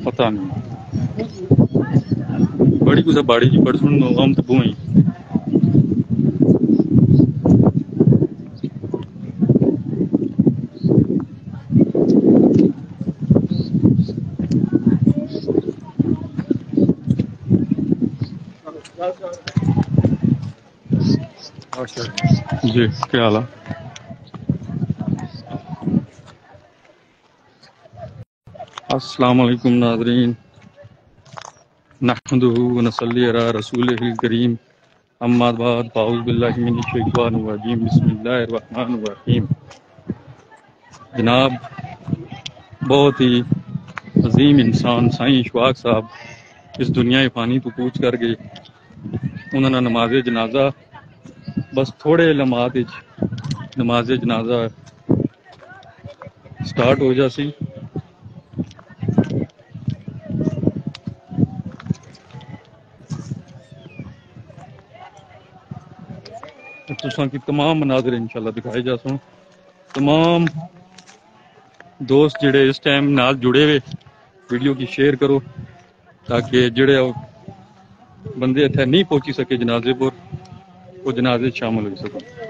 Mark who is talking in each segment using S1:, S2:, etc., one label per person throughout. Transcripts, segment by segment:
S1: پتہ نہیں بڑی کچھ باڑی جی پرسن ہم تو بوئیں جی کیا حال ہے السلام علیکم ناظرین نحمدہ ونصلی علی رسولہ الکریم اما بعد فاعوذ باللہ من الشیطان الرجیم بسم اللہ الرحمن الرحیم جناب بہت ہی عظیم انسان سائیں اشفاق صاحب اس دنیا فانی تو کوچ کر گئے انہوں نے نماز جنازہ بس تھوڑے لمحات نماز جنازہ سٹارٹ ہو جاسی تساں کی تمام مناظر انشاءاللہ دکھائے جا سوں تمام دوست جڑے اس ٹائم نال جڑے ہوئے ویڈیو کی شیئر کرو تاکہ جڑے بندے اتنے نہیں پہنچی سکے جنازے پر وہ جنازے شامل ہو سکیں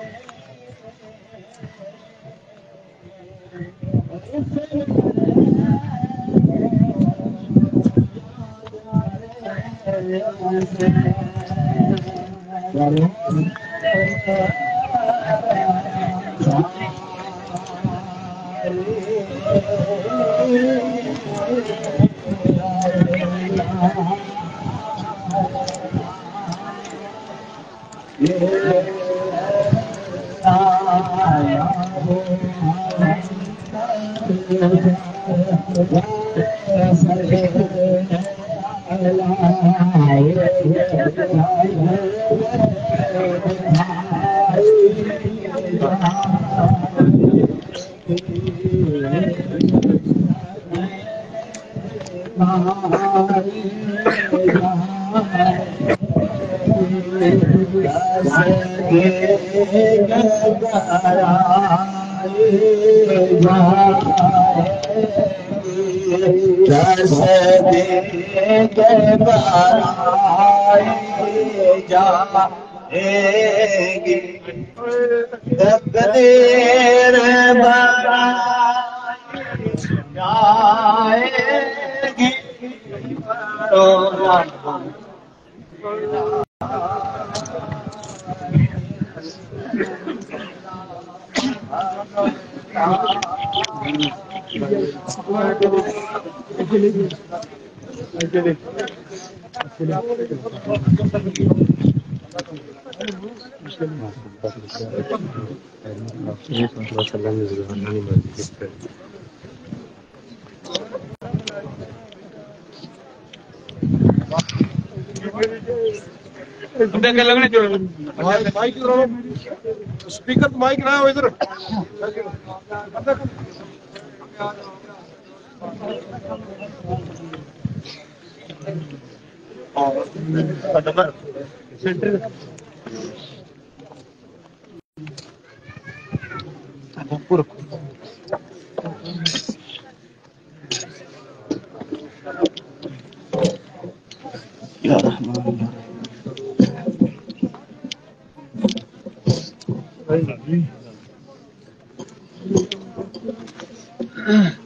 S2: اسپیکر تو مائک نہ ہو ادھر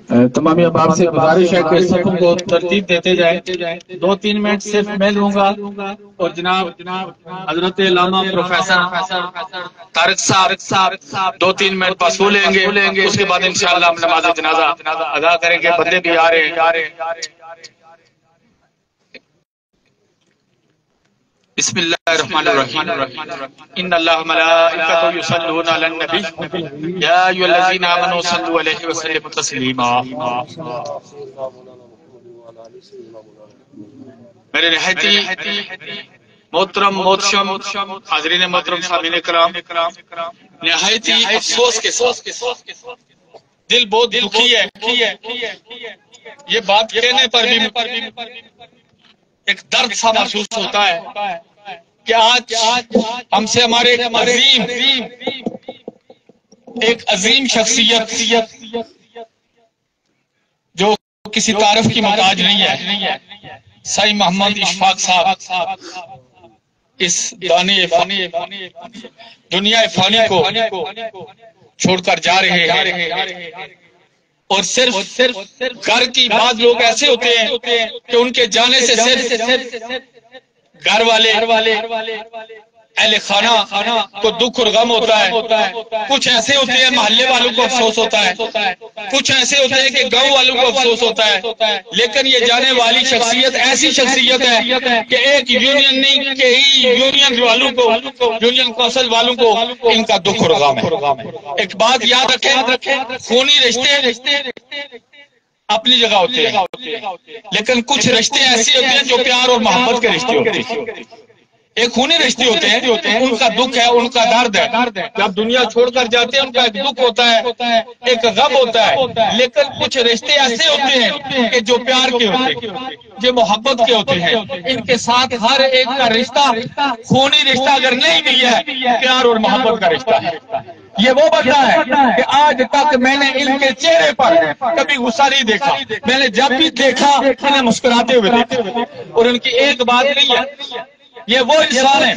S3: تمام احباب سے گزارش ہے کہ سب کو ترتیب دیتے جائیں. 2-3 منٹ صرف میں لوں گا اور جناب حضرت علامہ پروفیسر طارق صاحب 2-3 منٹ بس وہ لیں گے. اس کے بعد انشاءاللہ ہم نماز جنازہ ادا کریں گے. بندے بھی آ رہے ہیں. بسم اللہ الرحمن الرحیم. ان اللہ ملائکۃ یصلون علی النبی یا ایھا الذین آمنوا صلوا علیہ وسلموا تسلیما. میرے نہایتی محترم حاضرین محترم سامعین کرام، نہایتی افسوس کے ساتھ دل بہت دکھی ہے. یہ بات کہنے پر بھی ایک درد سا محسوس ہوتا ہے کہ آج ہم سے ہمارے ایک عظیم شخصیت جو کسی تعارف کی محتاج نہیں ہے، سائی محمد اشفاق صاحب اس دنیا فانی کو چھوڑ کر جا رہے ہیں. اور صرف گھر کی بعض لوگ ایسے ہوتے ہیں کہ ان کے جانے سے صرف گھر والے اہل خانہ کو دکھ اور غم ہوتا ہے. کچھ ایسے ہوتے ہیں محلے والوں کو افسوس ہوتا ہے، کچھ ایسے ہوتے ہیں کہ گاؤں والوں کو افسوس ہوتا ہے. لیکن یہ جانے والی شخصیت ایسی شخصیت ہے کہ ایک یونین نہیں کہ یونین والوں کو، یونین کونسل والوں کو ان کا دکھ اور غم ہے. ایک بات یاد رکھیں، خونی رشتے اپنی جگہ ہوتے ہیں، لیکن کچھ رشتے ایسے ہوتے ہیں جو پیار اور محبت کے رشتے ہوتے ہیں. ایک خونی رشتے ہوتے ہیں، ان کا دکھ ہے، ان کا درد ہے. جب دنیا چھوڑ کر جاتے ہیں ان کا ایک دکھ ہوتا ہے، ایک غم ہوتا ہے. لیکن کچھ رشتے ایسے ہوتے ہیں کہ جو پیار کے ہوتے ہیں، جو محبت کے ہوتے ہیں. ان کے ساتھ ہر ایک کا رشتہ خونی رشتہ اگر نہیں بھی ہے، پیار اور محبت کا رشتہ ہے. یہ وہ بندہ ہے کہ آج تک میں نے ان کے چہرے پر کبھی غصہ نہیں دیکھا. میں نے جب بھی دیکھا انہیں مسکراتے ہوئے دیکھا. اور ان کی ایک بات نہیں ہے، یہ وہ انسان ہے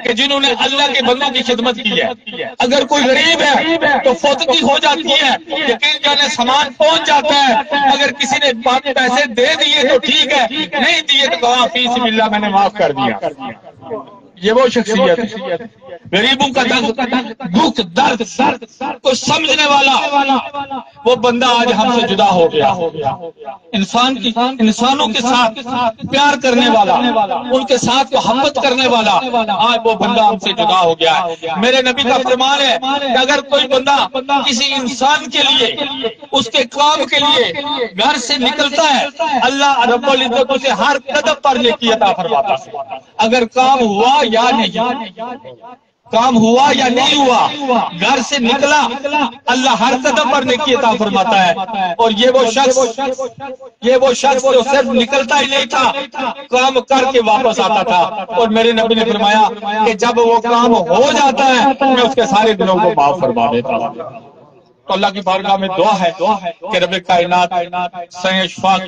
S3: کہ جنہوں نے اللہ کے بندوں کی خدمت کی ہے. اگر کوئی غریب ہے تو فوتگی ہو جاتی ہے، یقین جانے سامان پہنچ جاتا ہے. اگر کسی نے پیسے دے دیے تو ٹھیک ہے، نہیں دیے تو کہا فی سبیل اللہ میں نے معاف کر دیا. یہ وہ شخصیت ہے غریبوں کا دکھ درد کو سمجھنے والا. وہ بندہ آج ہم سے جدا ہو گیا. انسانوں کے ساتھ پیار کرنے والا، ان کے ساتھ محبت کرنے والا، آج وہ بندہ ہم سے جدا ہو گیا. میرے نبی کا فرمان ہے کہ اگر کوئی بندہ کسی انسان کے لیے، اس کے کام کے لیے گھر سے نکلتا ہے، اللہ رب العزت اسے ہر قدم پر نیکی عطا فرماتا ہے. اگر کام ہوا یا نہیں ہوا، گھر سے نکلا، اللہ ہر قدم پر نیکی عطا فرماتا ہے. اور یہ وہ شخص جو صرف نکلتا ہی نہیں تھا، کام کر کے واپس آتا تھا. اور میرے نبی نے فرمایا کہ جب وہ کام ہو جاتا ہے میں اس کے سارے دلوں کو معاف فرما دیتا ہوں. تو اللہ کی بارگاہ میں دعا ہے کہ رب کائنات سید اشفاق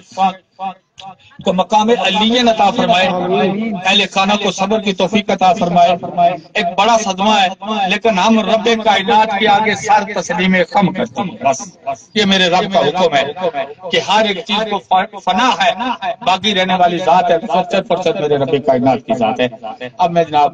S3: کو مقام علیین عطا فرمائے، اہل خانہ کو صبر کی توفیق عطا فرمائے. ایک بڑا صدمہ ہے لیکن ہم رب کائنات کے آگے سر تسلیم خم کرتے ہیں. بس یہ میرے رب کا حکم ہے کہ ہر ایک چیز کو فنا ہے، باقی رہنے والی ذات ہے. فرصت میرے رب کائنات کی ذات ہے. اب میں جناب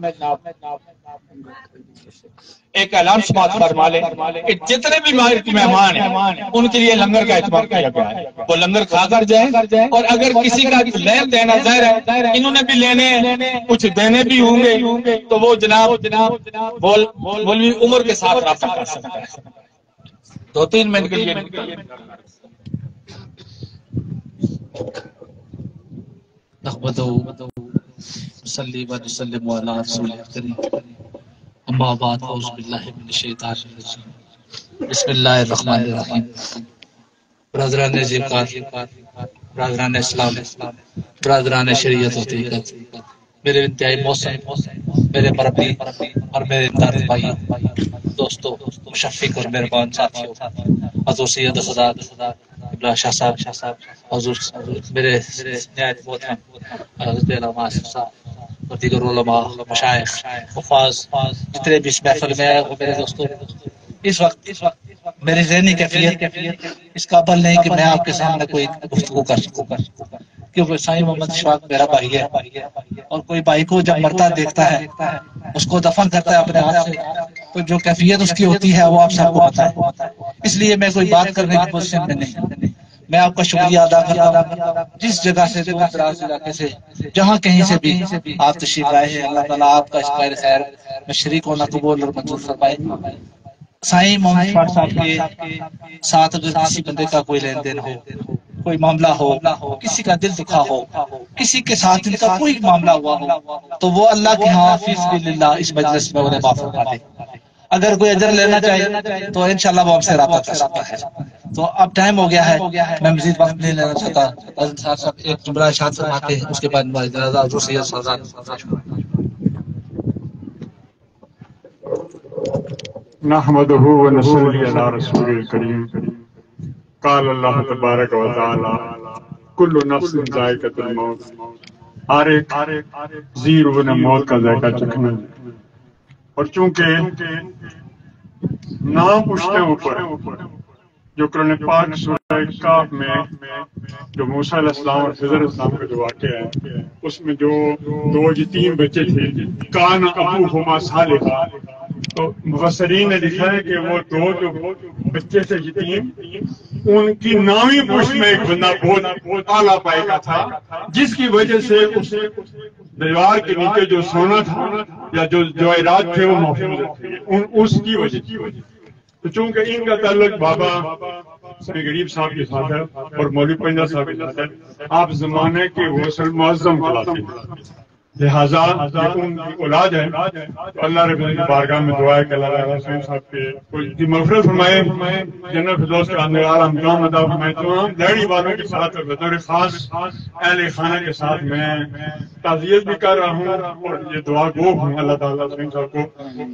S3: ایک اعلان سماعت فرما لیں کہ جتنے بھی مہمان ہیں ان کے لیے لنگر کا اہتمام کیا گیا ہے، وہ لنگر کھا کر جائیں. اور اگر کسی کا لین دینا ظاہر ہے انہوں نے بھی لینے کچھ دینے بھی ہوں گے تو وہ جناب مولوی عمر کے ساتھ رابطہ کر سکتا ہے. 2-3 منٹ کے لیے
S4: نحمدہ صلی و سلم علی رسول کریم. اما بعد اعوذ باللہ من الشیطان الرجیم. بسم اللہ الرحمن الرحیم. برادران زیقات، برادران اسلام، برادران شریعت و حقیقت، میرے انتہائی محسن، میرے مربی اور میرے امداد بھائی، دوستو، مشفق اور مہربان ساتھیوں، حضور سید حضرات ابراہ شاہ صاحب، حضور میرے نہایت محترم حضرت علامہ آصف صاحب اور دیگر علماء، مشائخ، حفاظ، جتنے بھی اس محفل میں آئے وہ میرے دوستوں، اس وقت میری ذہنی کیفیت اس قابل نہیں کہ میں آپ کے سامنے کوئی گفتگو کر سکوں، کیونکہ سائیں محمد اشفاق میرا بھائی ہے، اور کوئی بھائی کو جب مرتا دیکھتا ہے اس کو دفن کرتا ہے اپنے ہاتھ سے، تو جو کیفیت اس کی ہوتی ہے وہ آپ سب کو پتا ہے۔ اس لیے میں کوئی بات کرنے کی پوزیشن میں نہیں۔ میں آپ کا شکریہ ادا کرتا ہوں، جس جگہ سے، دور دراز علاقے سے، جہاں کہیں سے بھی آپ تشریف لائے ہیں، اللہ تعالیٰ آپ کا اس خیر خیر میں شریک ہونا قبول اور منظور فرمائے۔ سائیں محمد اشفاق صاحب کے ساتھ اگر کسی بندے کا کوئی لین دین ہو، کوئی معاملہ ہو، کسی کا دل دکھا ہو، کسی کے ساتھ ان کا کوئی معاملہ ہوا ہو، تو وہ اللہ کے ہاں فی سبیل اللہ اس مجلس میں انہیں معاف فرما دے۔ اگر کوئی اجر لینا چاہے تو انشاءاللہ وہ ہم سے رابطہ کر سکتا ہے۔ تو اب ٹائم ہو گیا ہے، میں مزید وقت نہیں لینا چاہتا۔ حضرت صاحب ایک جملہ ارشاد فرماتے ہیں، اس کے بعد ہماری جنازہ حضور سید سلطان۔
S5: نحمده ونصلي على رسول الكريم قال اللہ تبارک و تعالی کل نفس ذائقۃ الموت، ہر ایک زیرو نے موت کا ذائقہ چکھنا ہے۔ اور چونکہ نام پوچھتے ہیں اوپر، جو قرآن پاک سورہ کاف میں جو موسیٰ علیہ السلام اور خضر علیہ السلام کا جو واقعہ ہے، اس میں جو دو یتیم بچے تھے، کان ابوہما صالحا، تو مفسرین نے لکھا ہے کہ وہ دو جو بچے تھے یتیم، ان کی نامی پوچھ میں ایک بندہ بہت اعلیٰ پائے کا تھا، جس کی وجہ سے اس دیوار کے نیچے جو سونا تھا یا جو جواہرات تھے وہ محفوظ تھے، اس کی وجہ سے۔ تو چونکہ ان کا تعلق بابا سید غریب صاحب کے ساتھ ہے اور مولوی پنجہ صاحب کے ساتھ ہے، آپ زمانے کے غوث المعظم کہلاتے ہیں، لہٰذا ان کی اولاد ہے۔ اللہ رب العزت کی بارگاہ میں دعا ہے کہ اللہ تعالیٰ سید صاحب کے مغفرت فرمائے، جنت فردوس کے اندر اعلیٰ مقام عطا فرمائے۔ تمام داڑھی والوں کے ساتھ اور بطور خاص اہل خانہ کے ساتھ میں تعزیت بھی کر رہا ہوں اور یہ دعا گو ہوں، اللہ تعالیٰ سید صاحب کو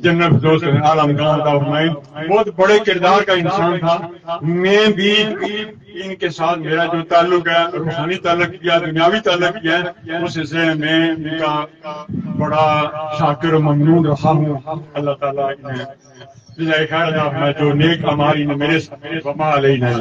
S5: جنت فردوس کے اعلیٰ مقام عطا فرمائے۔ بہت بڑے کردار کا انسان تھا۔ میں بھی ان کے ساتھ میرا جو تعلق ہے، روحانی تعلق کیا، دنیاوی تعلق کیا ہے، اس سے میں ان کا بڑا شاکر و ممنون رہا ہوں۔ اللہ تعالیٰ انہیں جزائے خیر عطا فرمائے، جو نیک اعمال انہیں میرے وما علینا ہے۔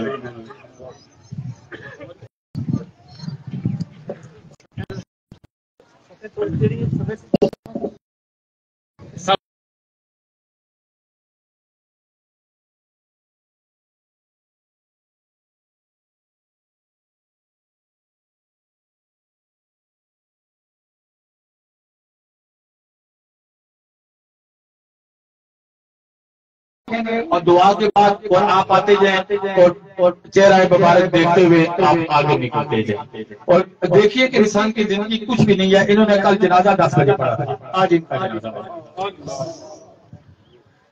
S6: اور دعا کے بعد اور آپ آتے جائیں اور چہرہ مبارک دیکھتے ہوئے آپ آگے نکلتے جائیں، اور دیکھیے کہ انسان کی زندگی کچھ بھی نہیں ہے۔ انہوں نے کل جنازہ 10 بجے پڑھا تھا، آج ان کا جنازہ،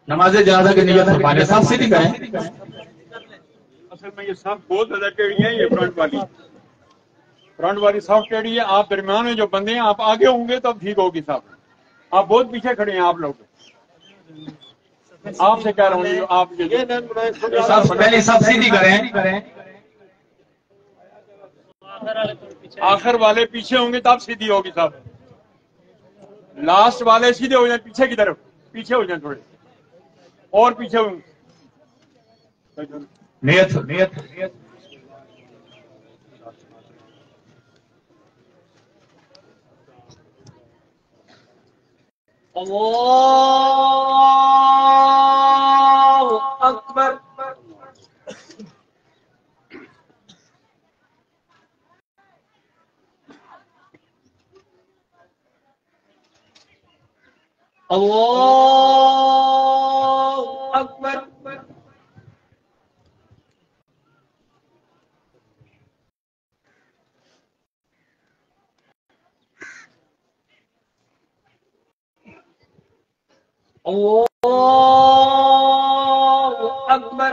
S6: نماز جنازہ کی نیت فرمانے صاحب سے نہیں کریں۔
S5: اصل میں یہ صاحب بہت زیادہ ٹیڑھی ہے، یہ فرنٹ والی صاحب ٹیڑھی ہے۔ آپ درمیان میں جو بندے ہیں، آپ آگے ہوں گے تب ٹھیک ہوگی صاحب، آپ بہت پیچھے کھڑے ہیں۔ آپ لوگ آپ سے کہہ رہا ہوں، آپ
S6: پہلے سب سیدھی کریں،
S5: آخر والے پیچھے ہوں گے تب سیدھی ہوگی صاحب، لاسٹ والے سیدھے ہو جائیں، پیچھے کی طرف پیچھے ہو جائیں، تھوڑے اور پیچھے ہوں۔
S6: نیت
S7: اللہ اکبر۔ اللہ اکبر۔ اللہ اکبر۔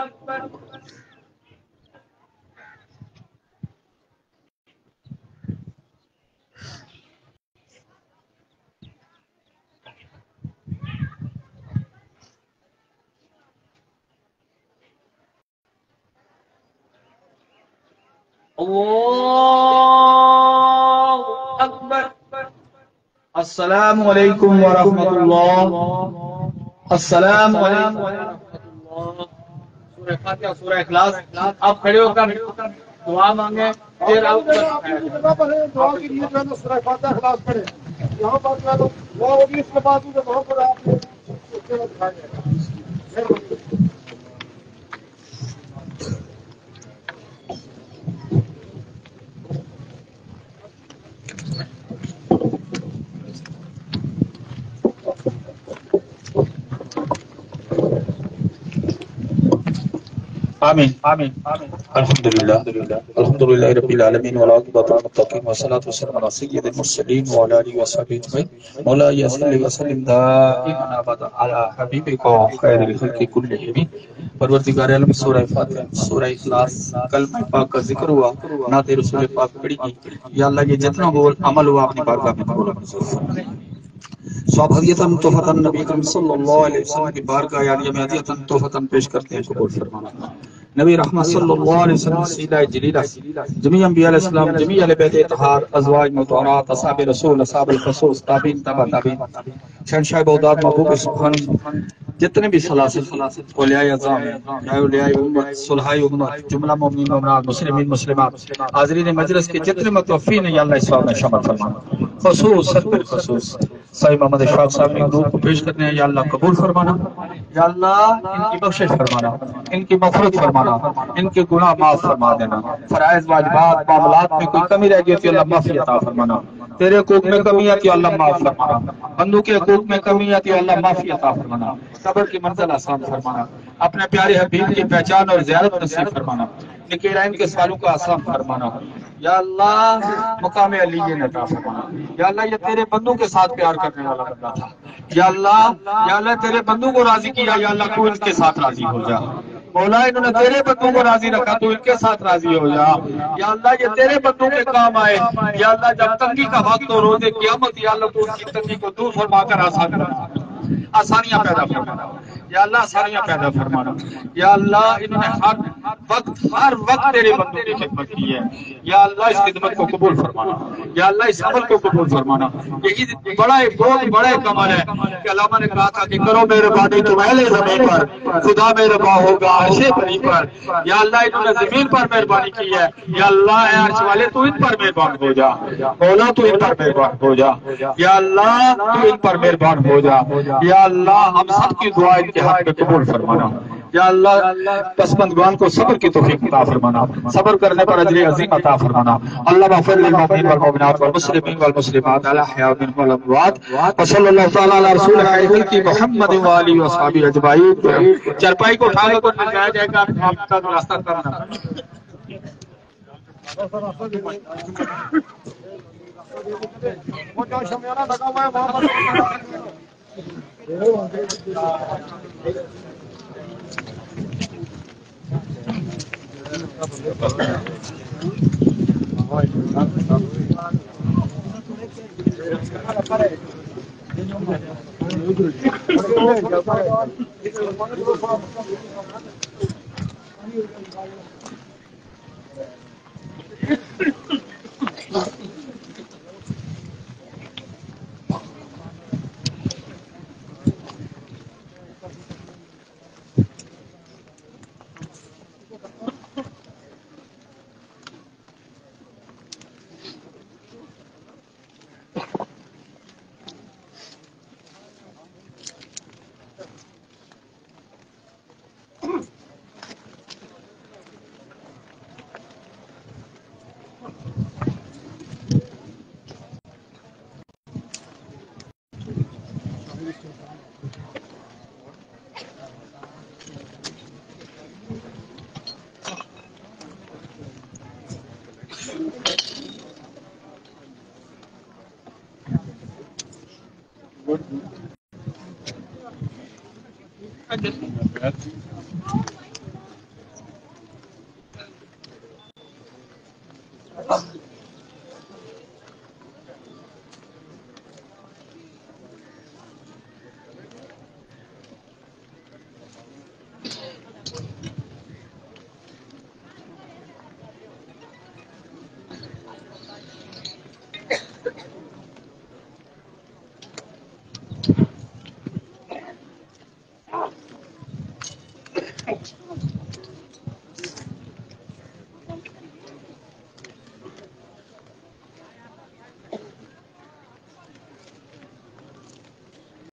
S7: اللہ اکبر۔
S6: السلام علیکم ورحمۃ اللہ۔ السلام علیکم ورحمۃ اللہ۔ سورہ فاتحہ سورہ اخلاص آپ کھڑے ہو کر دعا مانگیں پھر آپ
S2: دعا کے لیے جو ہے نا سورہ فاتحہ اخلاص پڑھیں یہاں پر جو ہے نا دعا ہوگی اس کے بعد جو وہاں پر آپ نے اس کے بعد کھا جائے گا
S6: آمین آمین الحمدللہ رب العالمین والعاقبۃ للمتقین والصلاۃ والسلام علی سید المرسلین وعلی آلہ وصحبہ اجمعین مولا صلی وسلم دائما ابدا علی حبیبک خیر الخلق کلہم پروردگار عالم سورہ فاتحہ سورہ اخلاص کلمہ پاک کا ذکر ہوا نعت رسول پاک پڑھی گئی یا اللہ یہ جتنا بول عمل ہوا اپنی بارگاہ میں قبول فرما صحابیتاً تحفتاً نبی کریم صلی اللہ علیہ وسلم کی بارگاہ یعنی ہدیتاً تحفتاً پیش کرتے ہیں قبول فرمانا نبی رحمت صلی اللہ علیہ وسلم سیدہ جلیلہ جمیع انبیاء علیہ السلام جمیع اہل بیت اطہار ازواج مطہرات اصحاب رسول اصحاب الخصوص تابعین تبع تابعین شہنشاہ بغداد محبوب سبحانی جتنے بھی سلاسل اولیاء اعظام اولیاء امت صلحاء امت جملہ مومنین مومنات مسلمین مسلمات حاضرین مجلس کے جتنے متوفین ہیں یا اللہ اس وقت میں شامل فرمانا خصوص سر بالخصوص صحیح محمد اشفاق صاحب نے حضور کو پیش کرنے ہیں یا اللہ قبول فرمانا یا اللہ ان کی بخشش فرمانا ان کی مغفرت فرمانا ان کے گناہ معاف فرما دینا فرائض واجبات معاملات میں کوئی کمی رہ گئی تو اللہ معافی عطا فرمانا تیرے حقوق میں کمی ہے تو اللہ معاف فرمانا بندوں کے حقوق میں کمی ہے تو اللہ معافی عطا فرمانا صبر کی منزل آسان فرمانا اپنے پیارے حبیب کی پہچان اور زیارت نصیب فرمانا نکیرین کے سوالوں کا آسان فرمانا یا اللہ مقام علی عطا فرمانا یا اللہ یہ تیرے بندوں کے ساتھ پیار کرنے والا بندہ تھا یا اللہ تیرے بندوں کو راضی کیا یا اللہ تو ان کے ساتھ راضی ہو جا مولا انہوں نے تیرے بندوں کو راضی رکھا تو ان کے ساتھ راضی ہو جا یا اللہ یہ تیرے بندوں کے کام آئے یا اللہ جب تنگی کا وقت ہو روز قیامت یا اللہ تو ان کی تنگی کو دور فرما کر آسانیاں پیدا فرمانا یا اللہ آسانیاں پیدا فرمانا یا اللہ انہوں نے ہر وقت تیرے بندوں کی خدمت کی ہے یا اللہ اس خدمت کو قبول فرمانا یا اللہ اس عمل کو قبول فرمانا یہی بہت بڑا کمال ہے کہ علامہ نے کہا تھا کہ کرو مہربانی تم اہل زمین پر خدا مہربان ہوگا عرش بری پر یا اللہ انہوں نے زمین پر مہربانی کی ہے یا اللہ اے عرش والے تو ان پر مہربان ہو جا مولا تو ان پر مہربان ہو جا یا اللہ تو ان پر مہربان ہو جا یا اللہ ہم سب کی دعا ان کے حق میں قبول فرمانا یا اللہ پسماندگان کو صبر کی توفیق عطا فرمانا صبر کرنے پر اجر عظیم عطا فرمانا اللہ مغفر للمؤمنین والمؤمنات والمسلمین والمسلمات الاحیاء منهم والاموات وصلی اللہ تعالی علی رسول خیر کی محمد و آلہ و صحابہ اجمعین چرپائی کو اٹھا کر لگایا جائے گا آپ کا راستہ کرنا
S2: وہ جو شمیانہ لگا ہوا ہے وہاں
S1: Gracias.